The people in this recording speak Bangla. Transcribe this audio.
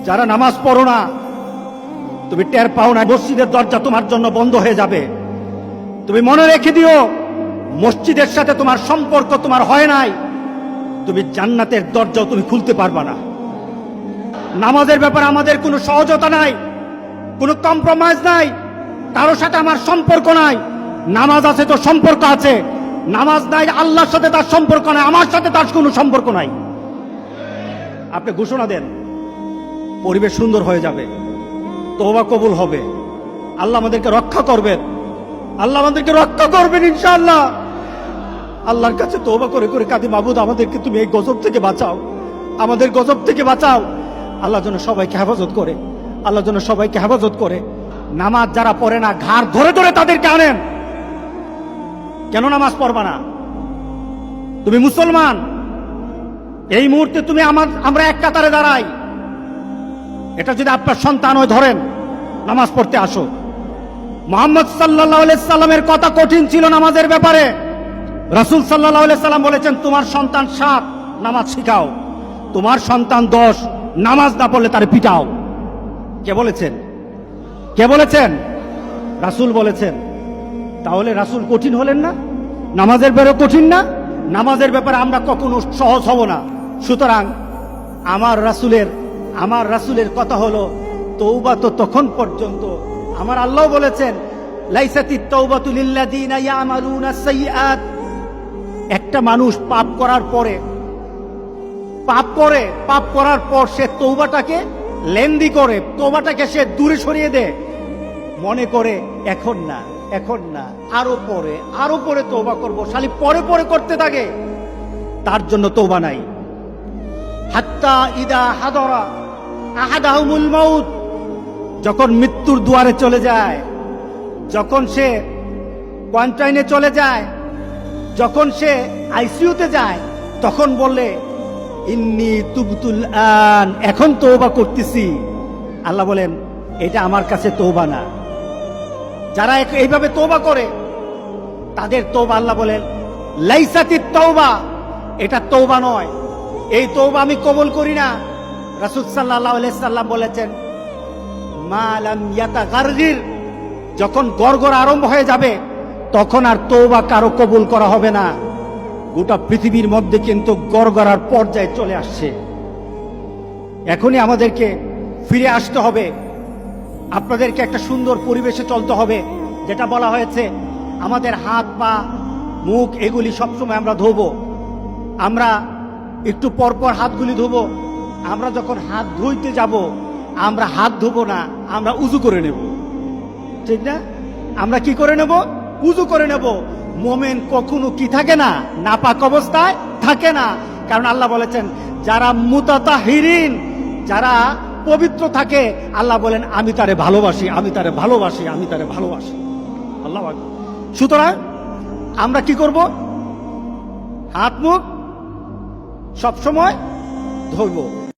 যারা নামাজ পড়ো না, তুমি টের পাও না মসজিদের দরজা তোমার জন্য বন্ধ হয়ে যাবে। তুমি মনে রেখে দিও, মসজিদের সাথে তোমার সম্পর্ক তোমার হয় নাই, তুমি জান্নাতের দরজাও তুমি খুলতে পারবা না। নামাজের ব্যাপারে আমাদের কোনো সহজতা নাই, কোনো কম্প্রোমাইজ নাই, কারোর সাথে আমার সম্পর্ক নাই। নামাজ আছে তো সম্পর্ক আছে, নামাজ নাই আল্লাহর সাথে তার সম্পর্ক নাই, আমার সাথে তার কোনো সম্পর্ক নাই। আপনি ঘোষণা দেন, পরিবেশ সুন্দর হয়ে যাবে, তওবা কবুল হবে, আল্লাহ আমাদেরকে রক্ষা করবেন, আল্লাহ আমাদেরকে রক্ষা করবেন ইনশাআল্লাহ। আল্লাহর কাছে তওবা করে করে কাঁদি, মাবুদ আমাদেরকে তুমি এই গজব থেকে বাঁচাও, আমাদের গজব থেকে বাঁচাও। আল্লাহ যেন সবাইকে হেফাজত করে, আল্লাহ যেন সবাইকে হেফাজত করে। নামাজ যারা পড়ে না, ঘাড় ধরে ধরে তাদেরকে আনেন। কেন নামাজ পড়বা না? তুমি মুসলমান, এই মুহূর্তে তুমি আমরা এক কাতারে দাঁড়াই। এটা যদি আপনার সন্তান হয়, ধরেন নামাজ পড়তে আসো। মুহাম্মদ সাল্লাল্লাহু আলাইহি সাল্লামের কথা কঠিন ছিল নামাজের ব্যাপারে। রাসূল সাল্লাল্লাহু আলাইহি সাল্লাম বলেছেন, তোমার সন্তান 7 নামাজ শিখাও, তোমার সন্তান 10 নামাজ না পড়লে তারে পিটাও। কে বলেছেন? কে বলেছেন? রাসূল বলেছেন। তাহলে রাসূল কঠিন হলেন না? নামাজের ব্যাপারে কঠিন না? নামাজের ব্যাপারে আমরা কখনো সহজ হব না। সুতরাং আমার রাসূলের কথা হলো, তওবা তো তখন পর্যন্ত। আমার আল্লাহ বলেছেন, লাইসাতিত তাওবাতু লিল্লাযিনা ইয়ামালুনা সাইয়্যাত। একটা মানুষ পাপ করার পর সে তওবাটাকে লেন্দি করে, তওবাটাকে সে দূরে সরিয়ে দেয়, মনে করে এখন না আরো পরে তওবা করব, খালি পরে করতে থাকে। তার জন্য তওবা নাই। হাত্তা ইদা হাদরা আহাদাহুমুল মাউত, যখন মৃত্যুর দুয়ারে চলে যায়, যখন সে কোয়ারেন্টাইনে চলে যায়, যখন সে আইসিইউতে যায়, তখন বললে ইন্নী তুবতুল আন, এখন তওবা করতেছি। আল্লাহ বলেন, এটা আমার কাছে তওবা না। যারা এইভাবে তওবা করে তাদের তওবা, আল্লাহ বলেন লাইসাতিত তাওবা, এটা তওবা নয়, এই তওবা আমি কবুল করি না। রাসূল সাল্লাল্লাহু আলাইহি সাল্লাম বলেছেন, মা লাম ইয়াতাগারগির, যখন গড়গড় আরম্ভ হয়ে যাবে তখন আর তওবা কারো কবুল করা হবে না। গোটা পৃথিবীর মধ্যে কিন্তু গড়গড়ার পর্যায়ে চলে আসছে। এখনই আমাদেরকে ফিরে আসতে হবে, আপনাদেরকে একটা সুন্দর পরিবেশে চলতে হবে। যেটা বলা হয়েছে, আমাদের হাত পা মুখ এগুলি সবসময় আমরা ধোবো, আমরা একটু পরপর হাতগুলি ধোবো। আমরা যখন হাত ধুইতে যাব, আমরা হাত ধোবো না, আমরা উযু করে নেব, ঠিক না? আমরা কি করে নেব? উযু করে নেব। মোমেন কখনো কি থাকে না, নাপাক অবস্থায় থাকে না। কারণ আল্লাহ বলেছেন, যারা মুতাতাহিরিন, যারা পবিত্র থাকে, আল্লাহ বলেন আমি তারে ভালোবাসি, আমি তারে ভালোবাসি, আমি তারে ভালোবাসি। আল্লাহ আকবার। সুতরাং আমরা কি করব? হাত মুখ সবসময় ধোবো।